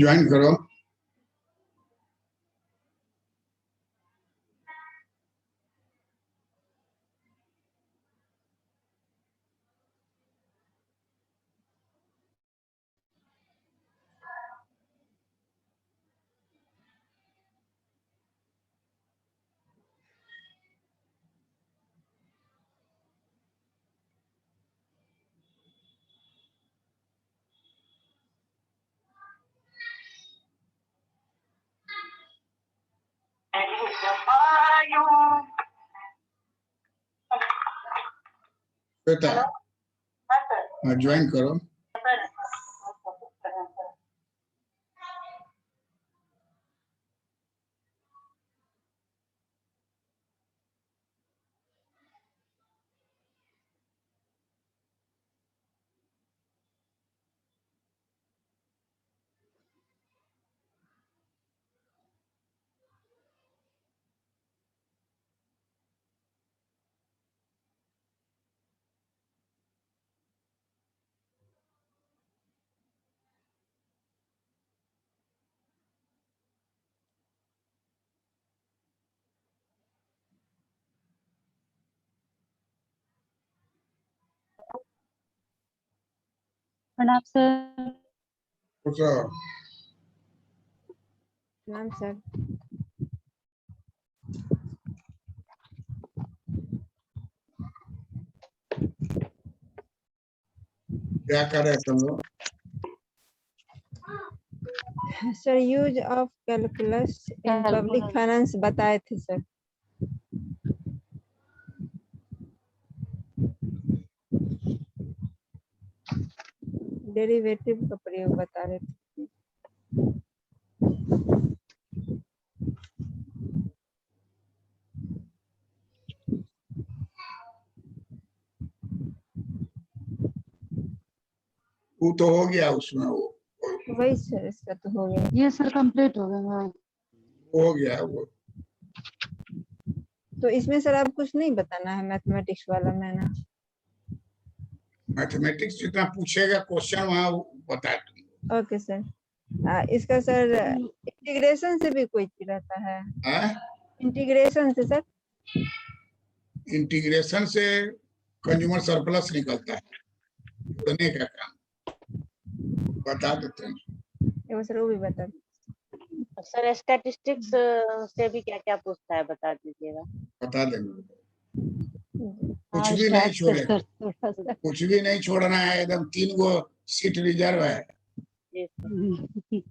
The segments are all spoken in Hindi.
ज्वाइन करो। बेटा ज्वाइन करो। प्रणाम सर। प्रणाम सर। क्या कर रहे तुम लोग? Sir use of calculus in public finance बताए थे सर। डेरिवेटिव का प्रयोग बता रहे थे। वो तो हो गया उसमें, वो वही सर, इसका तो हो गया। ये सर कंप्लीट हो गया। हो गया वो। तो इसमें सर आप कुछ नहीं बताना है मैथमेटिक्स वाला में ना? मैथमेटिक्स जितना पूछेगा क्वेश्चन वहाँ बता दूंगा। Okay sir. इसका सर इंटीग्रेशन से भी कोई चीज रहता है? इंटीग्रेशन से सर? इंटीग्रेशन से कंज्यूमर सरप्लस निकलता है, जोड़ने का काम बता देते हैं। सर वो भी बता दीजिए। सर स्टैटिस्टिक्स से भी क्या क्या पूछता है बता दीजिएगा। बता देंगे। कुछ हाँ, भी नहीं स्टार्ट से छोड़े, सर थोड़ा सा। कुछ भी नहीं छोड़ना है, एकदम 3 गो सीट रिजर्व है। जी sir.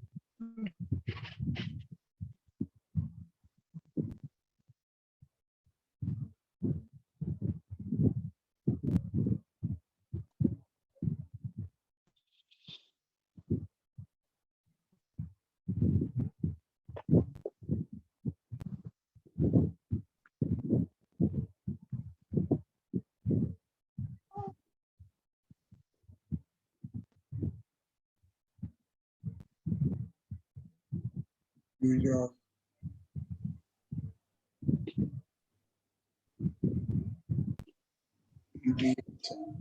Use of integration.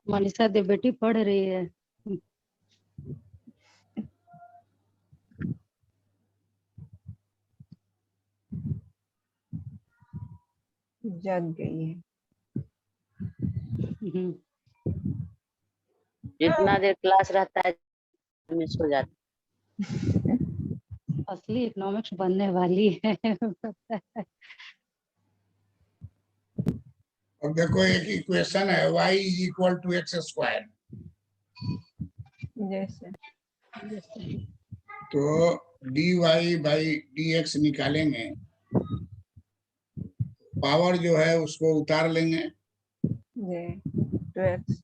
Manisha Dev बेटी पढ़ रही है। जग गई है। जितना देर क्लास रहता है मिस हो जाता असली इकोनॉमिक्स बनने वाली है। अब देखो एक इक्वेशन है y is equal to x square, जैसे तो dy बाई dx निकालेंगे, पावर जो है उसको उतार लेंगे, जी 2x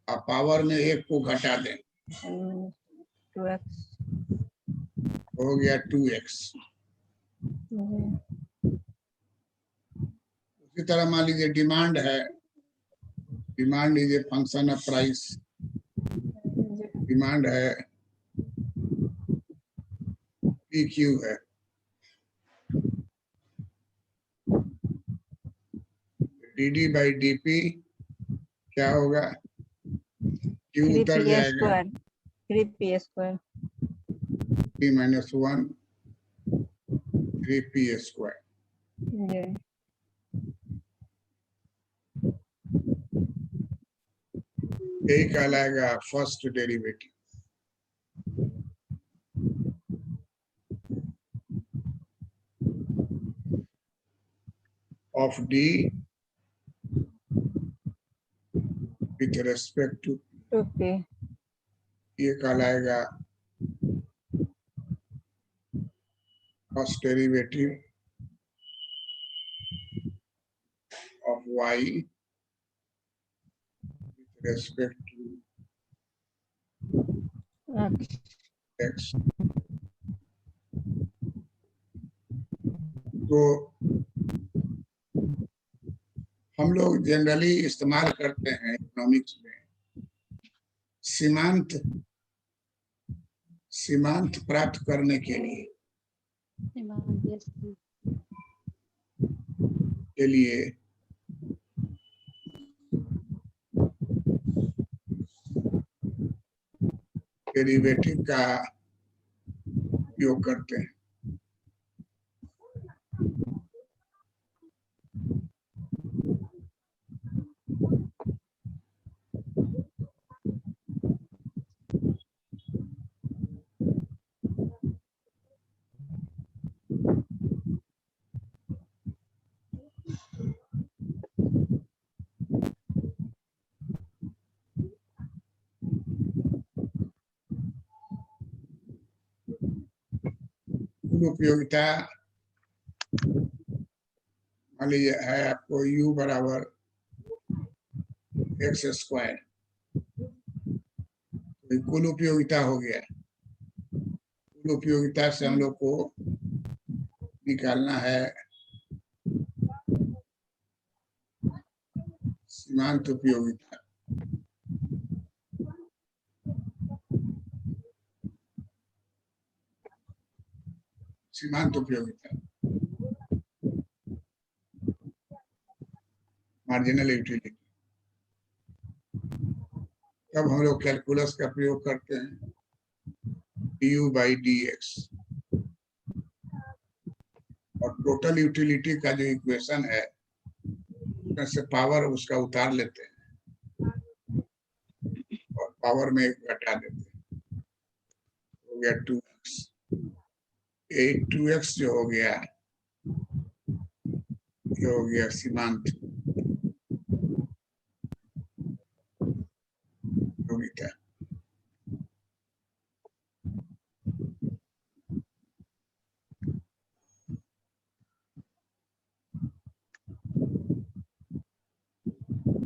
अब पावर में एक को घटा दें, 2x हो गया 2x। उसी तरह मान लीजिए डिमांड है, demand is a function of price, demand है PQ है, DD by DP क्या होगा, Q उतर जाएगा 3p square P - 1 3p square. जी यही कहलाएगा first derivative. Of D with respect to, 2p ये कहलाएगा first derivative of Y with respect to X। तो हम लोग जनरली इस्तेमाल करते हैं इकोनॉमिक्स में सीमांत, सीमांत प्राप्त करने के लिए Yes. डेरिवेटिव का उपयोग करते हैं। उपयोगिता मान लीजिए है आपको U बराबर x स्क्वायर, तो कुल उपयोगिता हो गया। कुल उपयोगिता से हम लोग को निकालना है सीमांत उपयोगिता। सीमांत उपयोगिता मार्जिनल यूटिलिटी। तब हम लोग कैलकुलस का प्रयोग करते हैं du by dx, और टोटल यूटिलिटी का जो इक्वेशन है उसमें से पावर उसका उतार लेते हैं और पावर में एक घटा देते हैं, हो गया 2x। 2x जो हो गया ये हो गया सीमांत उपयोगिता।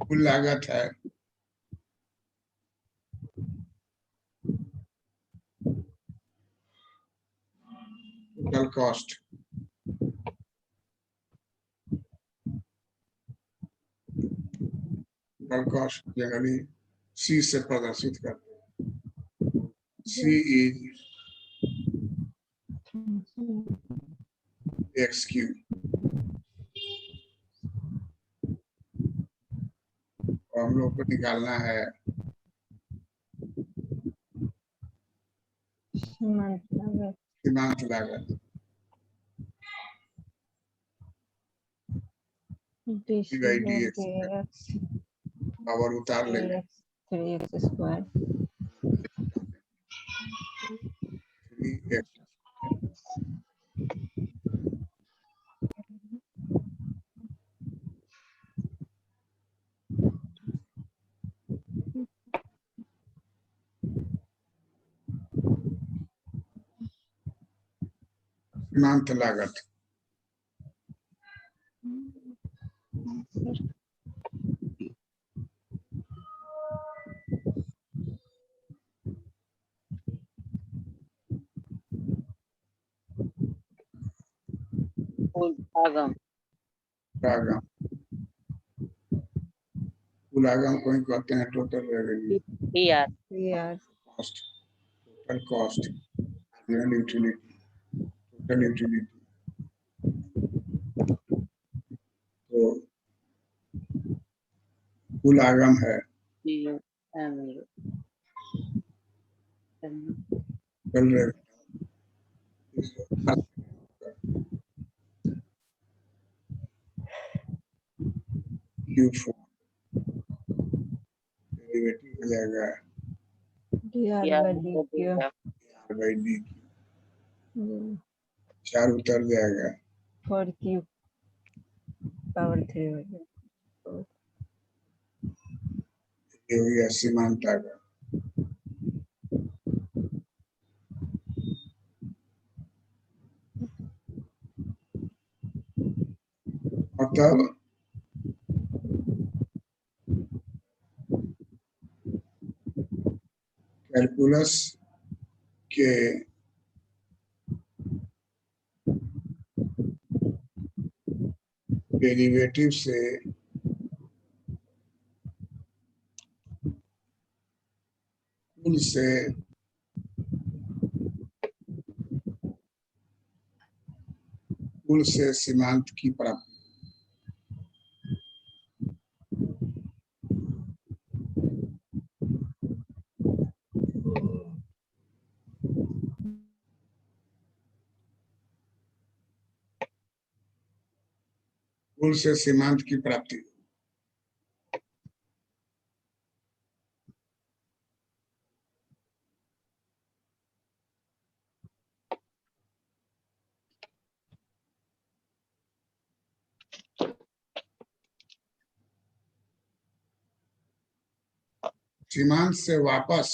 कुल लागत है total cost, total cost generally C से प्रदर्शित करते हैं। C is XQ। और हम लोग को निकालना है सीमांत लागत dx, पावर उतार लेंगे 3x स्क्वायर 3x। सीमांत लागत आगम पुलागम, पुलागम को ही कहते हैं टोटल रेवेन्यू यार cost, total cost, marginal utility, total utility. तो कुल आगम है कल Q4 डेरिवेटिव हो जाएगा by D, 4 उतर जाएगा 4Q पावर 3 हो जाएगा। ये हो गया सीमांत आगम। और तब कैलकुलस के डेरिवेटिव से कुल से सीमांत की प्राप्ति। कुल से सीमांत की प्राप्ति। सीमांत से वापस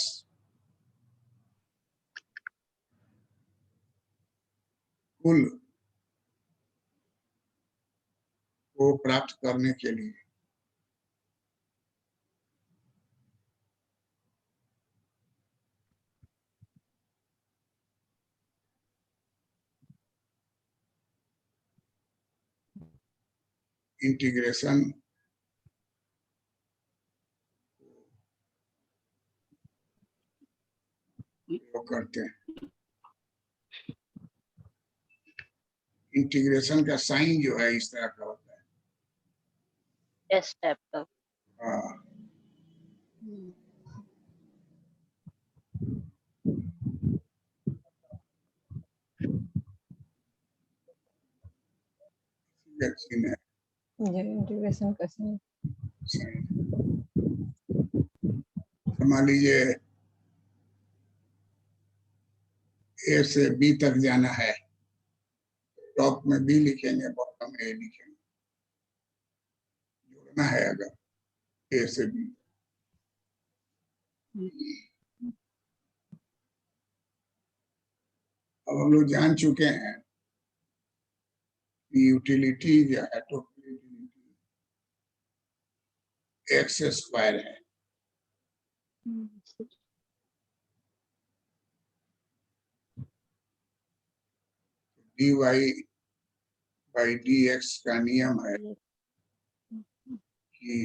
कुल को प्राप्त करने के लिए इंटीग्रेशन करते हैं। इंटीग्रेशन का साइन जो है इस तरह का होता है। एस टाइप का। हाँ, चिन्ह है इंटीग्रेशन का साइन। मान लीजिए ए से बी तक जाना है, टॉप में बी लिखेंगे, बॉटम में ए लिखेंगे, जोड़ना है अगर ए से बी। अब हम लोग जान चुके हैं कि यूटिलिटी जो है टोटल यूटिलिटी एक्स स्क्वायर है। dy बाई dx का नियम है कि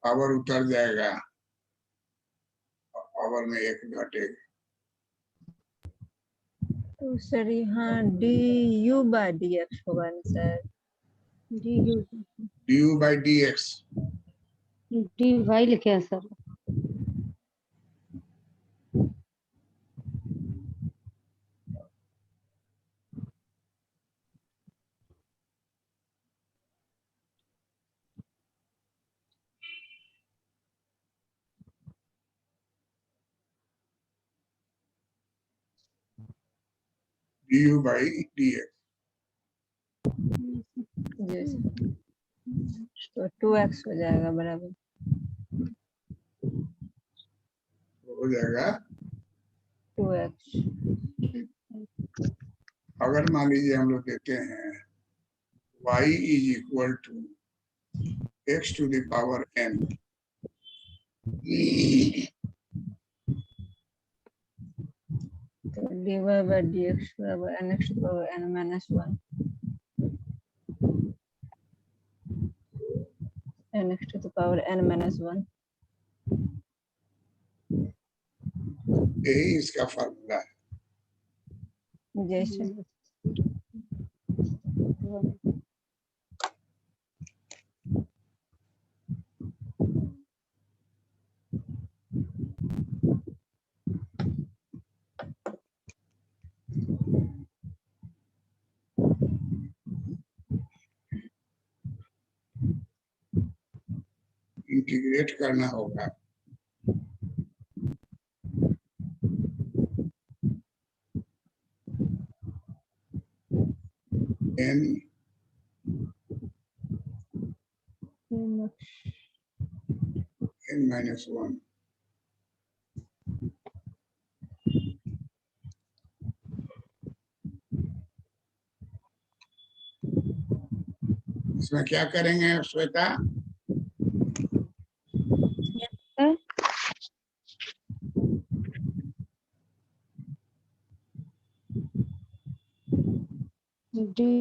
पावर उतर जाएगा और पावर में एक घटेगा। तो सर यहाँ du/dx होगा ना sir? du by dx dy लिखे हैं सर। जी तो 2x हो जाएगा बराबर, हो जाएगा 2x। अगर मान लीजिए हम लोग देते हैं y is equal to x to the power n. तो dy by dx बराबर nx to the power n minus 1 nx to the power n minus 1 यही इसका फार्मूला है। जैसे इंटीग्रेट करना होगा। n minus 1 इसमें क्या करेंगे Shweta? D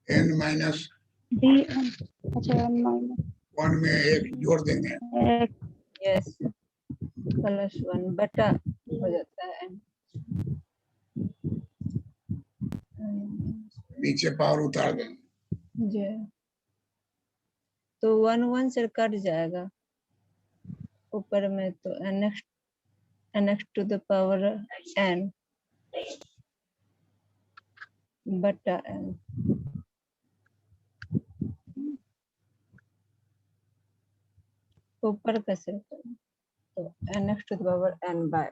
n minus D अच्छा n माइनस 1 में एक जोड़ देंगे। यस प्लस 1 बटा हो जाता है नीचे पावर उतार देंगे। जी तो 1 1 से कट जाएगा ऊपर में तो nx to the power n बटा n ऊपर कैसे तो nx to the power n by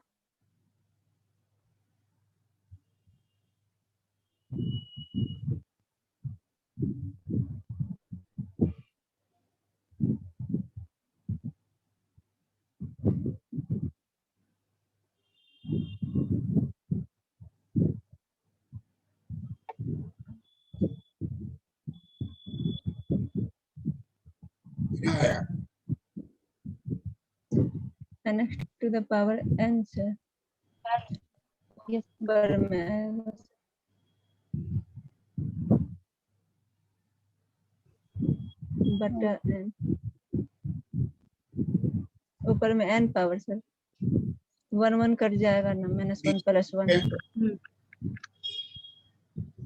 आया nx to the power n से यस ऊपर में आएगा बटा n ऊपर में n पावर सर 1 1 कट जाएगा ना माइनस 1 प्लस 1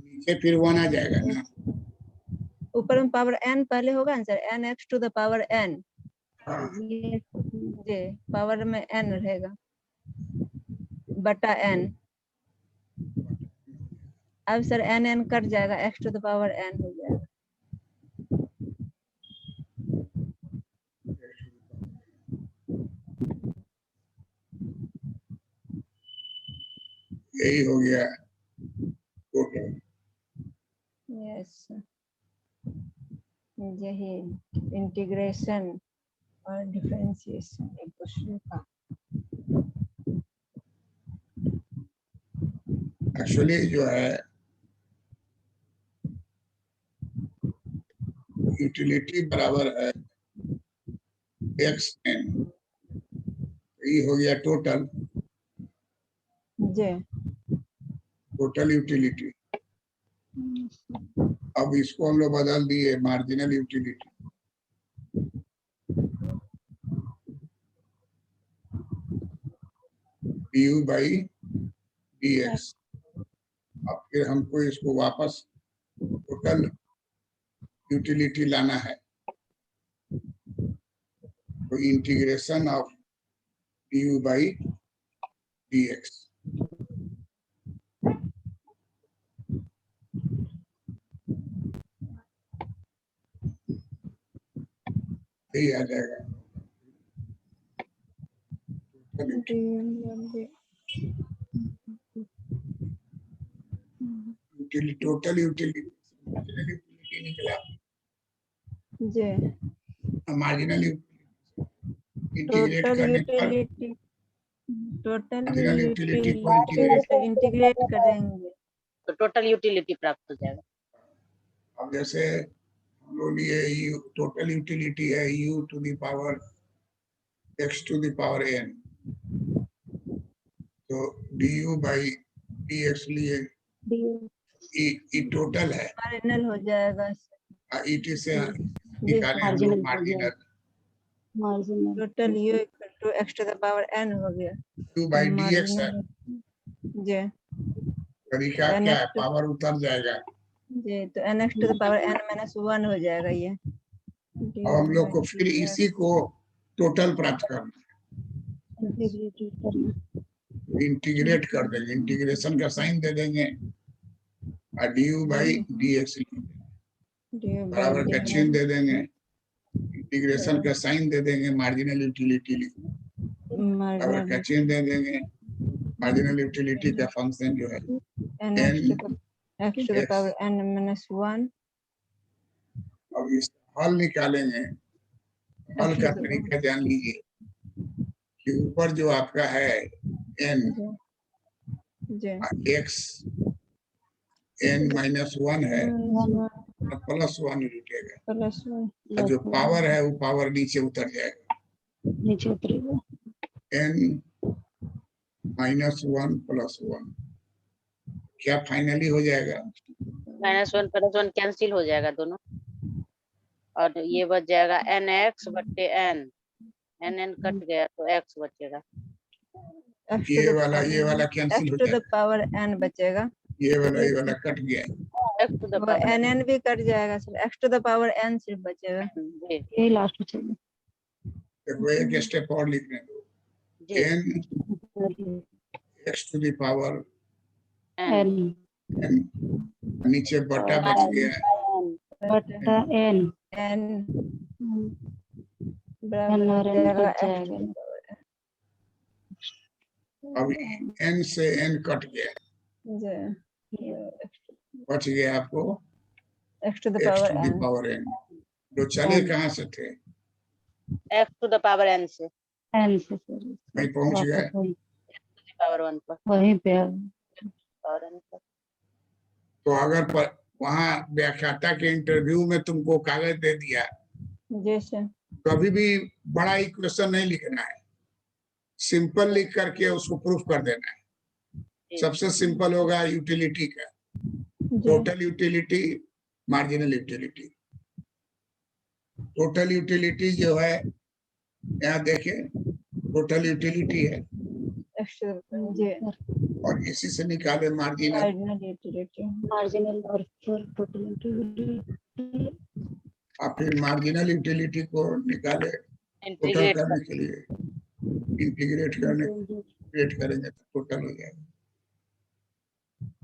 नीचे फिर 1 आ जाएगा ना। ऊपर में पावर n पहले होगा ना sir nx to the power n हाँ, यस जी पावर में n रहेगा बटा n अब सर n कट जाएगा x to the power n हो जाएगा यही हो गया टोटल। यस यही इंटीग्रेशन और डिफरेंशिएशन एक दूसरे का एक्चुअली जो है यूटिलिटी बराबर है xn, ये हो गया टोटल जी टोटल यूटिलिटी। अब इसको हम लोग बदल दिए marginal utility. du by dx। अब फिर हमको इसको वापस टोटल यूटिलिटी लाना है तो integration of du by dx यही आ जाएगा टोटल यूटिलिटी निकला। जी मार्जिनल इंटीग्रेट टोटल करने पर यूटिलिटी टोटल मार्जिनल यूटिलिटी को इंटीग्रेट। इंटीग्रेट करेंगे तो टोटल यूटिलिटी प्राप्त हो जाएगा। अब जैसे हम लोग लिए टोटल यूटिलिटी है u to the power x to the power n, तो du बाई dx लिए ई टोटल है, मार्जिनल हो जाएगा ईटी से निकाले हम लोग marginal, marginal total u equal to x to the power n हो गया u बाई dx है। जी तरीका N क्या है, x to- पावर उतर जाएगा। जी तो nx to the power n minus 1 हो जाएगा ये। अब हम लोग को फिर इसी को टोटल प्राप्त करना है, इंटीग्रेट कर देंगे, इंटीग्रेशन का साइन दे देंगे और du बाई dx बराबर का चिन्ह दे देंगे, इंटीग्रेशन का साइन दे देंगे, मार्जिनल यूटिलिटी बराबर का चिन्ह दे देंगे, मार्जिनल यूटिलिटी का फंक्शन जो है x to the power n minus 1। अब इस हल निकालेंगे। हल का तरीका जान लीजिए कि ऊपर जो आपका है n जी x n माइनस 1 है, प्लस 1 लिखेगा, प्लस 1 और जो पावर है वो पावर नीचे उतर जाएगा, नीचे उतरेगा। n माइनस 1 प्लस 1 क्या फाइनली हो जाएगा, -1 + 1 कैंसिल हो जाएगा दोनों, और ये बच जाएगा nx बट्टे n, n कट गया तो x बचेगा। ये वाला कैंसिल हो x टू द जाएगा, पावर n बचेगा, ये वाला कट गया, x टू द वो पावर nn भी कट जाएगा sir, x to the power n सिर्फ बचेगा। जी यही लास्ट बचेगा। देखो एक स्टेप और लिखने दो, जी n x to the power n n, नीचे बटा बच गया है, बटा n n n बराबर हो और n जाएगा कट x जाएगा। अब n से n कट गया, जी बच गया आपको x to the x power to the n। Power n, जो चले कहाँ से थे, x to the power n से n से सर वहीं पहुंच गए। पावर 1 पर वहीं पे आ पावर n पर। तो अगर वहां व्याख्याता के इंटरव्यू में तुमको कागज दे दिया, जी सर कभी भी बड़ा इक्वेशन नहीं लिखना है, सिंपल लिख करके उसको प्रूफ कर देना है। सबसे सिंपल होगा यूटिलिटी का, total utility, marginal utility. Total utility जो है यहाँ देखें, टोटल यूटिलिटी है x टू द जी और इसी से निकाले मार्जिनल, मार्जिनल यूटिलिटी मार्जिनल और फिर टोटल यूटिलिटी और फिर मार्जिनल यूटिलिटी को निकाले टोटल इंटीग्रेट करने के लिए, इंटीग्रेट करेंगे तो टोटल हो जाएगा।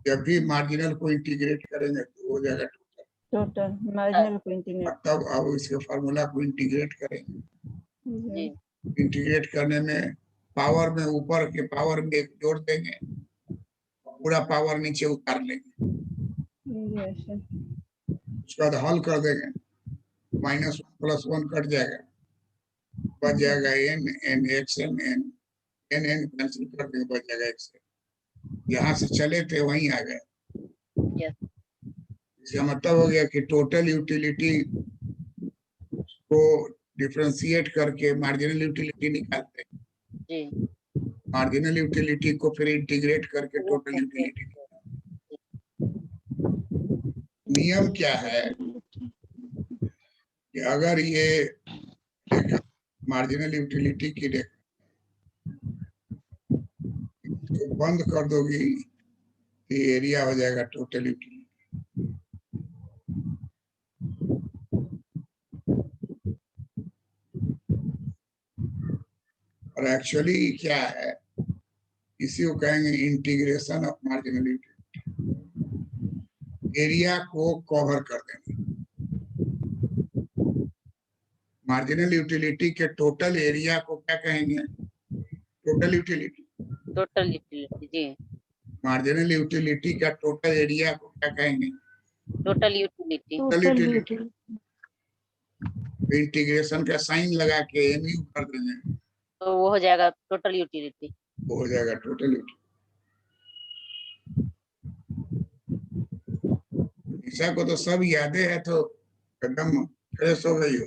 जब भी मार्जिनल को इंटीग्रेट करेंगे तो हो जाएगा टोटल। टोटल मार्जिनल को इंटीग्रेट तब अब इसके फार्मूला को इंटीग्रेट करेंगे, जी इंटीग्रेट करने में पावर में ऊपर के पावर में एक जोड़ देंगे, पूरा पावर नीचे उतार लेंगे, उसके बाद हल कर देंगे, -1 + 1 कट जाएगा, बच जाएगा n x n n cancel कर देंगे, बच जाएगा x। यहाँ से चले थे वहीं आ गए। यस इसका मतलब हो गया कि टोटल यूटिलिटी को डिफरेंशिएट करके मार्जिनल यूटिलिटी निकालते हैं, जी मार्जिनल यूटिलिटी को फिर इंटीग्रेट करके टोटल यूटिलिटी। नियम क्या है कि अगर ये रेखा मार्जिनल यूटिलिटी की रेखा तो बंद कर दोगी तो एरिया हो जाएगा टोटल यूटिलिटी। और एक्चुअली क्या है, इसी को कहेंगे integration of marginal utility, area को कवर कर देना। मार्जिनल यूटिलिटी के टोटल एरिया को क्या कहेंगे, टोटल यूटिलिटी। टोटल यूटिलिटी जी मार्जिनल यूटिलिटी का टोटल एरिया को क्या कहेंगे, total utility. Total utility. Integration का साइन लगा के एमयू कर देंगे तो वो हो जाएगा टोटल यूटिलिटी। वो हो जाएगा टोटल यूटिलिटी। ईशा को तो सब यादें है, तो एकदम फ्रेश हो गई हो।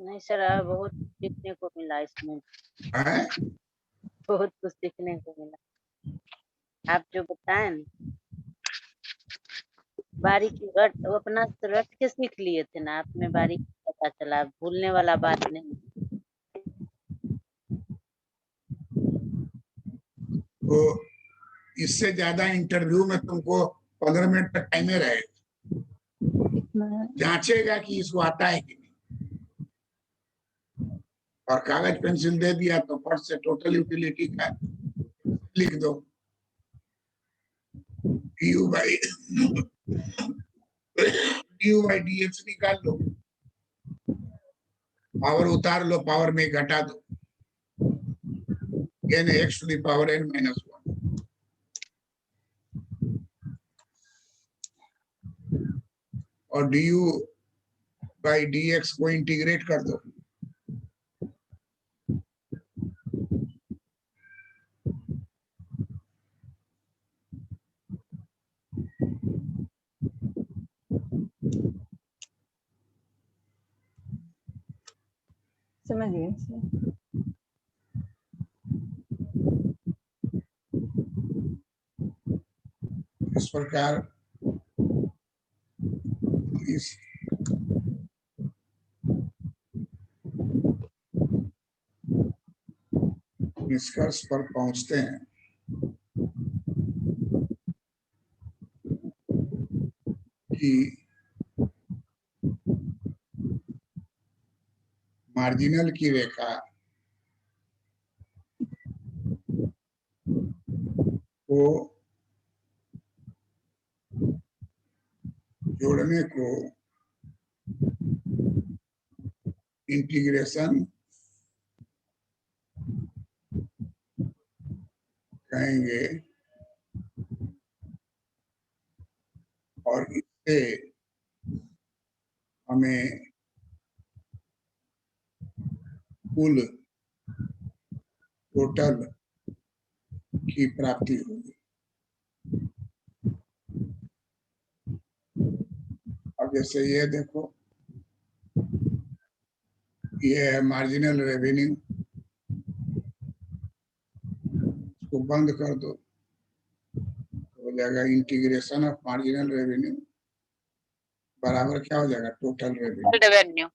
नहीं सर, बहुत सीखने को मिला इसमें, हैं? बहुत कुछ सीखने को मिला। आप जो बताए ना, बारीकी रट, वो अपना रट के सीख लिए थे ना, आप में बारीकी पता चला, भूलने वाला बात नहीं। तो इससे ज्यादा इंटरव्यू में तुमको 15 मिनट तक टाइम रहेगा, इतना जांचेगा कि इसको आता है कि नहीं, और कागज पेंसिल दे दिया तो फट से टोटल यूटिलिटी का लिख दो, डी बाई dx निकाल लो, पावर उतार लो, पावर में घटा दो, n x to the power n minus 1। और du बाई dx को इंटीग्रेट कर दो, समझ गए सर। इस प्रकार इस निष्कर्ष पर पहुंचते हैं कि मार्जिनल की रेखा को जोड़ने को इंटीग्रेशन कहेंगे, और इससे हमें कुल टोटल की प्राप्ति होगी। अब जैसे ये देखो, ये है मार्जिनल रेवेन्यू, इसको बंद कर दो तो हो जाएगा इंटीग्रेशन ऑफ मार्जिनल रेवेन्यू बराबर क्या हो जाएगा, टोटल रेवेन्यू। रेवेन्यू,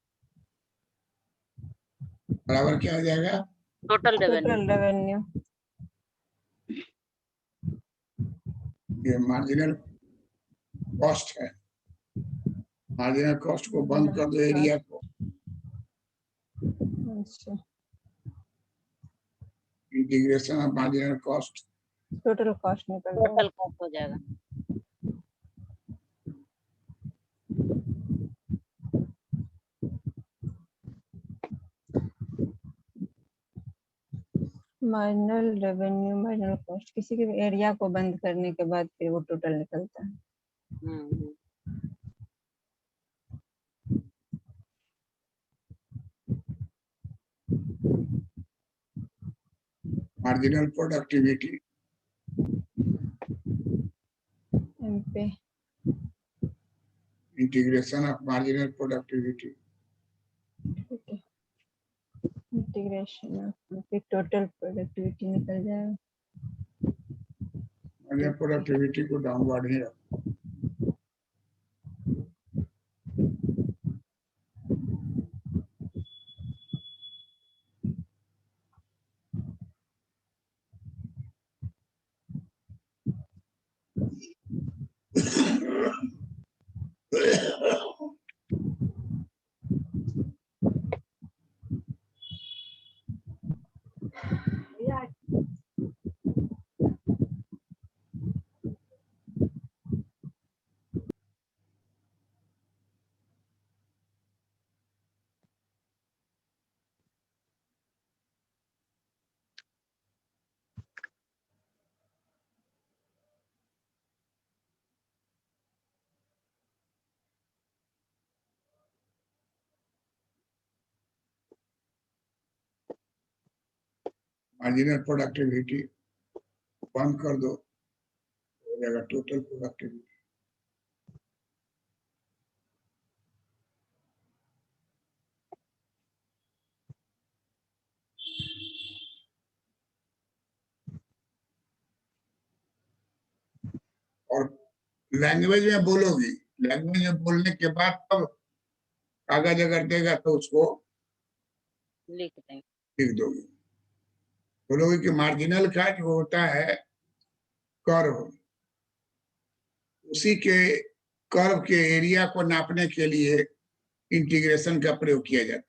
बराबर क्या हो जाएगा, टोटल रेवेन्यू। Total revenue. ये मार्जिनल कॉस्ट है, मार्जिनल कॉस्ट को बंद कर दो, एरिया को, अच्छा, integration of marginal cost, total cost निकल जाएगा। टोटल कॉस्ट हो जाएगा। मार्जिनल रेवेन्यू, मार्जिनल कॉस्ट, किसी के भी एरिया को बंद करने के बाद फिर वो टोटल निकलता है। Hmm. Marginal productivity, MP integration of marginal productivity, integration फिर टोटल प्रोडक्टिविटी निकल जाएगा। मार्जिनल प्रोडक्टिविटी को डाउनवर्ड ही रखो। मार्जिनल प्रोडक्टिविटी 1 कर दो, हो जाएगा टोटल प्रोडक्टिविटी। और लैंग्वेज में बोलोगी, लैंग्वेज में बोलने के बाद तब कागज अगर देगा तो उसको लिख देंगे। लिख दोगे। बोलोगे कि मार्जिनल का जो होता है कर्व, उसी के कर्व के एरिया को नापने के लिए इंटीग्रेशन का प्रयोग किया जाता है।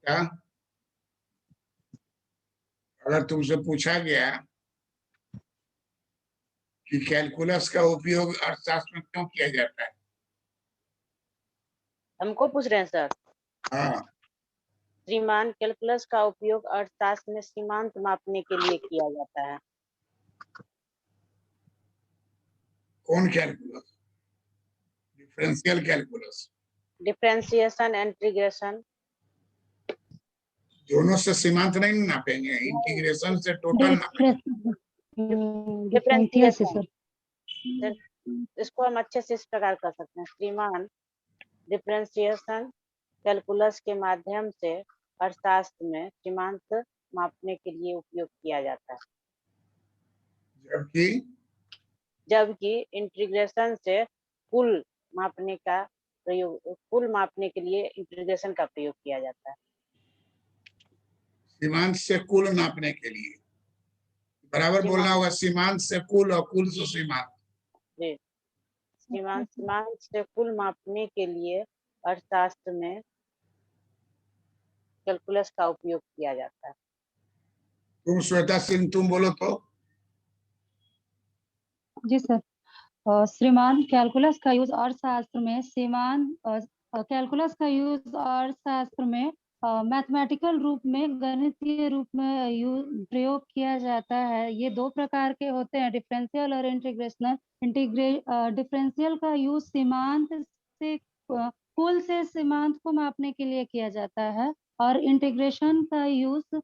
क्या अगर तुमसे पूछा गया कि कैलकुलस का उपयोग अर्थशास्त्र में क्यों किया जाता है? हमको पूछ रहे हैं सर? हाँ, श्रीमान, कैलकुलस का उपयोग अर्थशास्त्र में सीमांत मापने के लिए किया जाता है। कौन calculus? Differential calculus. Differentiation, integration. दोनों से सीमांत नहीं नापेंगे, इंटीग्रेशन से टोटल नापेंगे। डिफरेंशियल से सर। सर, इसको हम अच्छे से इस प्रकार कर सकते हैं। श्रीमान, डिफरेंशिएशन कैलकुलस के माध्यम से अर्थशास्त्र में सीमांत मापने के लिए उपयोग किया जाता है, जबकि इंटीग्रेशन से कुल मापने के लिए इंटीग्रेशन का प्रयोग किया जाता है। सीमांत से कुल नापने के लिए बराबर बोलना होगा, सीमांत से कुल और कुल से सीमांत। जी, सीमांत से कुल मापने के लिए अर्थशास्त्र में कैलकुलस का उपयोग किया जाता है। तुम श्वेता सिंह, तुम बोलो तो। जी सर। श्रीमान, कैलकुलस का यूज अर्थशास्त्र में कैलकुलस का यूज अर्थशास्त्र में मैथमेटिकल रूप में, गणितीय रूप में प्रयोग किया जाता है। ये दो प्रकार के होते हैं, डिफरेंशियल और इंटीग्रेशनल। डिफरेंशियल का यूज सीमांत से कुल से सीमांत को मापने के लिए किया जाता है, और इंटीग्रेशन का यूज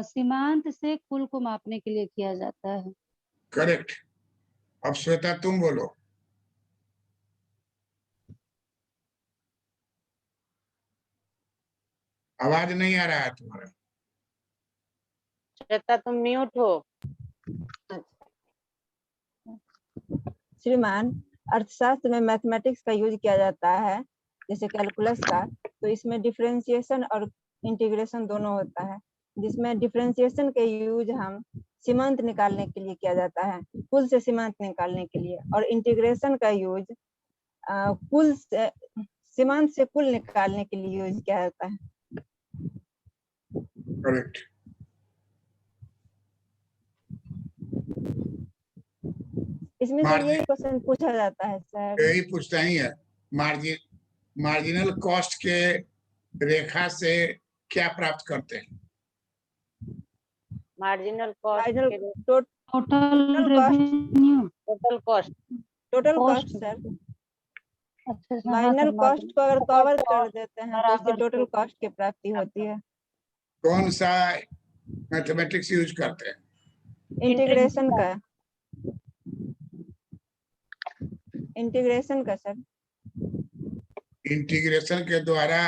सीमांत से कुल को मापने के लिए किया जाता है। करेक्ट। अब श्वेता तुम बोलो। आवाज नहीं आ रहा है तुम्हारा। श्वेता, तुम म्यूट हो। श्रीमान, अर्थशास्त्र में मैथमेटिक्स का यूज किया जाता है, जैसे कैलकुलस का। तो इसमें डिफरेंशिएशन और इंटीग्रेशन दोनों होता है, जिसमें डिफरेंशिएशन के यूज हम सीमांत निकालने के लिए किया जाता है, कुल से सीमांत निकालने के लिए, और इंटीग्रेशन का यूज कुल से सीमांत से कुल निकालने के लिए यूज किया जाता है। करेक्ट। इसमें से यही क्वेश्चन पूछा जाता है सर। यही पूछता ही है। मार्जिनल कॉस्ट के रेखा से क्या प्राप्त करते हैं? Marginal cost, total revenue, total cost. Total cost sir. Marginal cost को अगर कवर कर देते हैं तो इससे टोटल कॉस्ट की प्राप्ति होती है। कौन सा मैथमेटिक्स यूज करते हैं? इंटीग्रेशन का। इंटीग्रेशन का सर। इंटीग्रेशन के द्वारा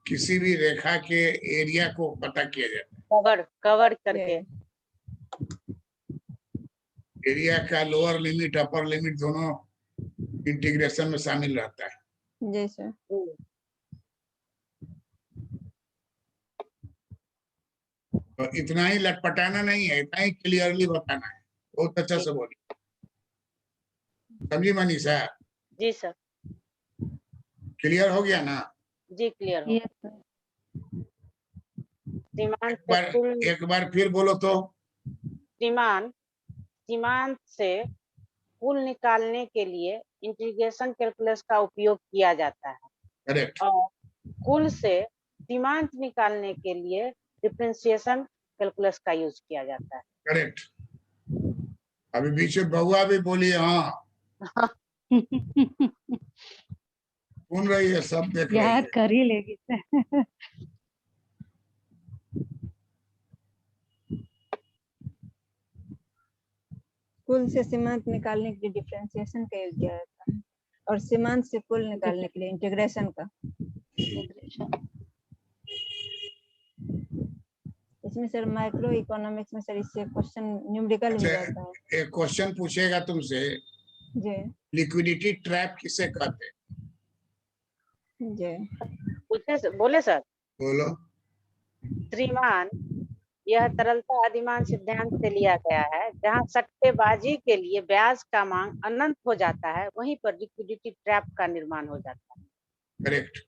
किसी भी रेखा के एरिया को पता किया जाता कवर करके। है। एरिया का लोअर लिमिट अपर लिमिट दोनों इंटीग्रेशन में शामिल रहता है। जी सर। तो इतना ही लटपटाना नहीं है, इतना ही क्लियरली बताना है। बहुत अच्छा से बोली, समझी मनीषा? जी सर। क्लियर हो गया ना? जी क्लियर हो। Yes sir. सीमांत एक बार फिर बोलो तो। सीमांत से कुल निकालने के लिए इंटीग्रेशन कैलकुलस का उपयोग किया जाता है। करेक्ट। और कुल से सीमांत निकालने के लिए डिफरेंशिएशन कैलकुलस का यूज किया जाता है। करेक्ट। अभी बीच में बहुआ भी बोली, हाँ सुन रही है, सब देख रही याद है। कर ही लेगी सर। कुल से सीमांत निकालने के लिए डिफरेंशिएशन का यूज किया जाता है और सीमांत से कुल निकालने के लिए इंटीग्रेशन का। इसमें सर माइक्रो इकोनॉमिक्स में सर इससे क्वेश्चन न्यूमेरिकल भी रहता है। एक क्वेश्चन पूछेगा तुमसे, जी लिक्विडिटी ट्रैप किसे कहते हैं? जी बोले सर। बोलो। श्रीमान, यह तरलता अधिमान सिद्धांत से लिया गया है। जहां सट्टेबाजी के लिए ब्याज का मांग अनंत हो जाता है, वहीं पर लिक्विडिटी ट्रैप का निर्माण हो जाता है। करेक्ट।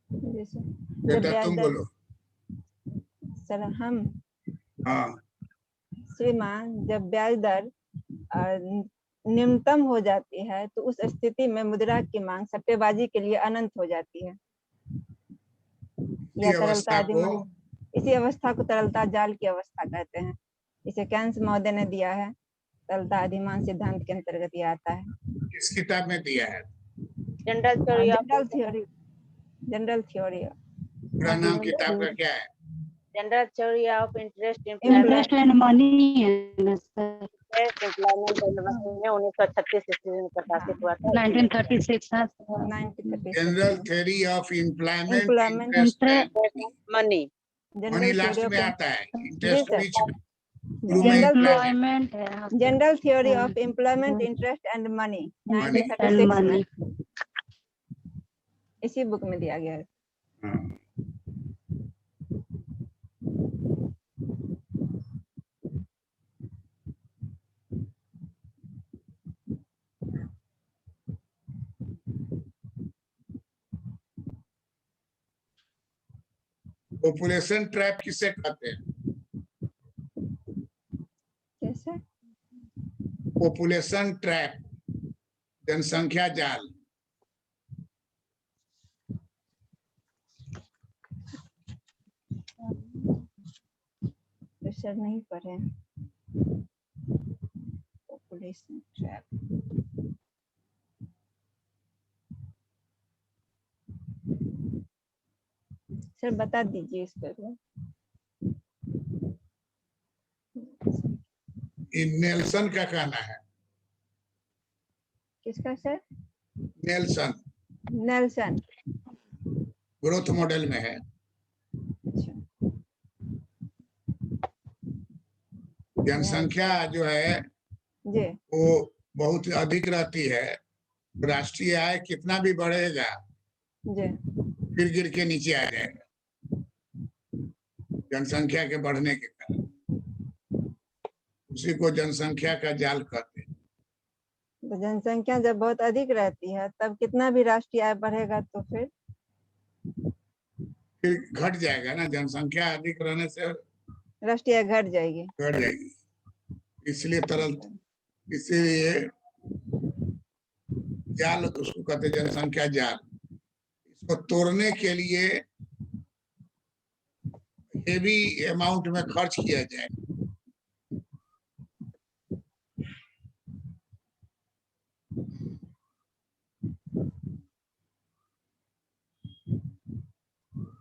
जी सर। बेटा तुम बोलो। सर हम, हाँ, श्रीमान, जब ब्याज दर न्यूनतम हो जाती है तो उस स्थिति में मुद्रा की मांग सट्टेबाजी के लिए अनंत हो जाती है। यह तरलता अधिमान, इसी अवस्था को तरलता जाल की अवस्था कहते हैं। इसे कैंस महोदय ने दिया है। तरलता अधिमान सिद्धांत के अंतर्गत यह आता है। किस किताब में दिया है? General theory. General theory. पूरा नाम किताब का क्या है? General theory of interest interest and money है ना सर? एम्प्लॉयमेंट एंड मनी में 1936 ईस्वी में प्रकाशित हुआ था। 1936 हाँ sir. 1936 general theory of employment Employment interest and money. Money last में आता है, इंटरेस्ट सर। बीच में, शुरू में एम्प्लॉयमेंट। एम्प्लॉयमेंट है। General theory of employment interest and money 1936 में इसी बुक में दिया गया है। हाँ। पॉपुलेशन ट्रैप किसे कहते हैं? कैसे? पॉपुलेशन ट्रैप, जनसंख्या जाल। सर नहीं पढ़े। Population trap. सर बता दीजिए इस पर। नेल्सन का कहना है। किसका sir? Nelson Nelson. Growth model में है। अच्छा। जनसंख्या जो है जी वो बहुत अधिक रहती है, राष्ट्रीय आय कितना भी बढ़ेगा जी फिर गिर के नीचे आ जाएगा जनसंख्या के बढ़ने के कारण। उसी को जनसंख्या का जाल कहते हैं। तो जनसंख्या जब बहुत अधिक रहती है तब कितना भी राष्ट्रीय आय बढ़ेगा तो फिर घट जाएगा ना, जनसंख्या अधिक रहने से राष्ट्रीय आय घट जाएगी। घट जाएगी। इसलिए इसीलिए जाल उसको कहते हैं, जनसंख्या जाल। इसको तोड़ने के लिए हेवी अमाउंट में खर्च किया जाए।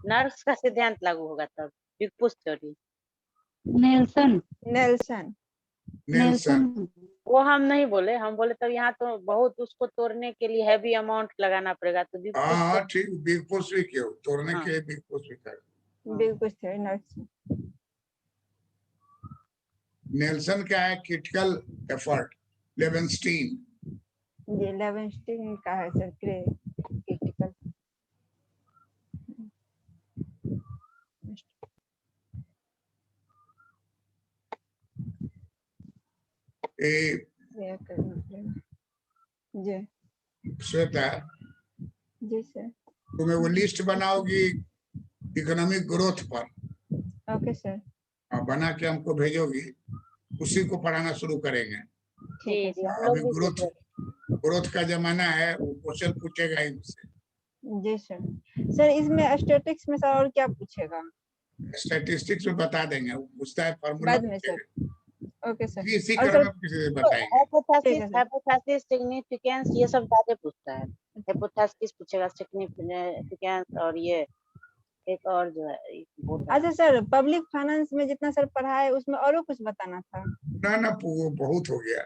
नर्स का सिद्धांत लागू होगा तब big push theory. Nelson. Nelson. Nelson वो हम नहीं बोले, हम बोले तब यहाँ तो बहुत उसको तोड़ने के लिए हैवी अमाउंट लगाना पड़ेगा, तो हाँ बिल्कुल हाँ ठीक, बिग पुश भी किया, तोड़ने हाँ। के लिए बिग पुश भी कर। Big push theory not. Nelson क्या है? Critical effort. लेवेंस्टीन ये लेवेंस्टीन का है सर, क्रिटिकल। ए जी श्वेता, जी सर। तुम्हें वो लिस्ट बनाओगी इकोनॉमिक ग्रोथ पर, ओके सर। और बना के हमको भेजोगी, उसी को पढ़ाना शुरू करेंगे। ठीक है जी, सर। हम लोग अभी भी ग्रोथ सीख रहे ग्रोथ का जमाना है, वो क्वेश्चन पूछेगा ही मुझसे। जी सर। सर इसमें स्टैटिक्स में सर और क्या पूछेगा? स्टैटिस्टिक्स में बता देंगे, वो पूछता है फार्मूला बाद में सर। पूछेगा। Okay sir. इसी और क्रम सर में किसी से तो बताएंगे। ठीक है सर। हाइपोथेसिस, सिग्निफिकेंस ये सब ज्यादा पूछता है। हाइपोथेसिस पूछेगा, सिग्निफिकेंस, और ये एक और जो है एक बोल रहा अच्छा सर, पब्लिक फाइनेंस में जितना सर पढ़ा है उसमें और कुछ बताना था? ना वो बहुत हो गया,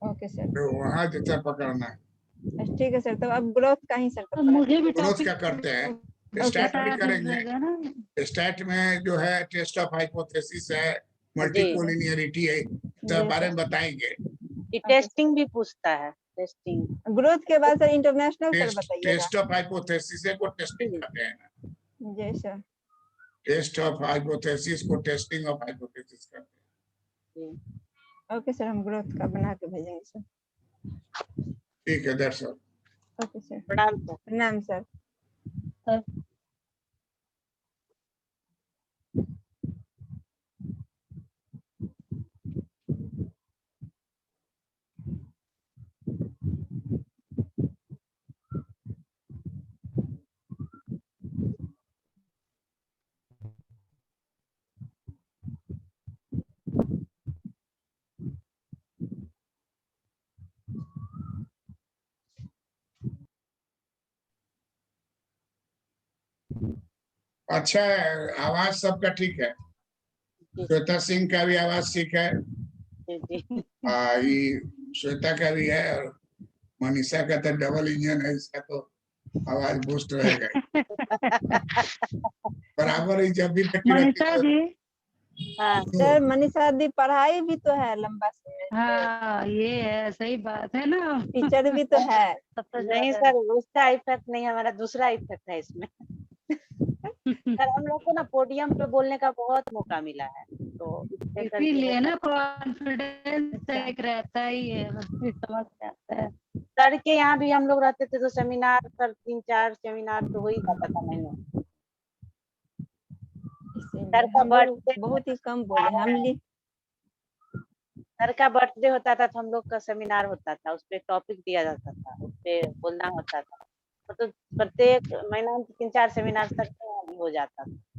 ओके सर। तो वहाँ जैसा पकड़ना है। ठीक है सर, तो अब ग्रोथ का ही सर तो मुझे भी ग्रोथ टॉपिक क्या करते हैं, ओके स्टैट भी बता करेंगे। दीजिएगा ना। स्टैट में जो है टेस्ट ऑफ हाइपोथेसिस है, जी। मल्टीकोलिनियरिटी है, जी सब बारे सर। में बताएंगे। ये टेस्टिंग भी पूछता है, टेस्टिंग। ग्रोथ के बाद सर इंटरनेशनल सर बताइएगा। टेस्ट ऑफ हाइपोथेसिस को टेस्टिंग कहते हैं। जी सर। टेस्ट ऑफ हाइपोथेसिस को टेस्टिंग ऑफ हाइपोथेसिस कहते हैं। ओके सर, हम ग्रोथ का बना के भेजेंगे सर। ठीक है, दैट्स ऑल। Okay sir. प्रणाम सर। प्रणाम सर। अच्छा है, आवाज सबका ठीक है? श्वेता सिंह का भी आवाज ठीक है? जी। ये श्वेता का भी है, और मनीषा का तो डबल इंजन है, इसका तो आवाज बूस्ट रहेगा ही। बराबर ही जब भी बैठी रहती मनीषा तो जी, हाँ सर मनीषा दी पढ़ाई भी तो है लंबा समय से, हाँ ये है, सही बात है ना। टीचर भी तो है। सबसे नहीं ज्यादा सर, उसका इफेक्ट नहीं, हमारा दूसरा इफेक्ट है इसमें। सर हम लोग को ना पोडियम पे बोलने का बहुत मौका मिला है, तो इससे कर जो इसीलिए है ना कॉन्फिडेंस एक रहता ही है, बस समझ में आता है। सर के यहाँ भी हम लोग रहते थे तो सेमिनार, सर 3-4 सेमिनार तो हो ही जाता था महीनों। सर इसीलिए का हम लोग बर्थडे बहुत ही कम बोले हम। सर का बर्थडे होता था तो हम लोग का सेमिनार होता था, उस पे टॉपिक दिया जाता था, उस पे बोलना होता था। तो प्रत्येक महीना में 3-4 सेमिनार सर के यहाँ भी हो जाता था।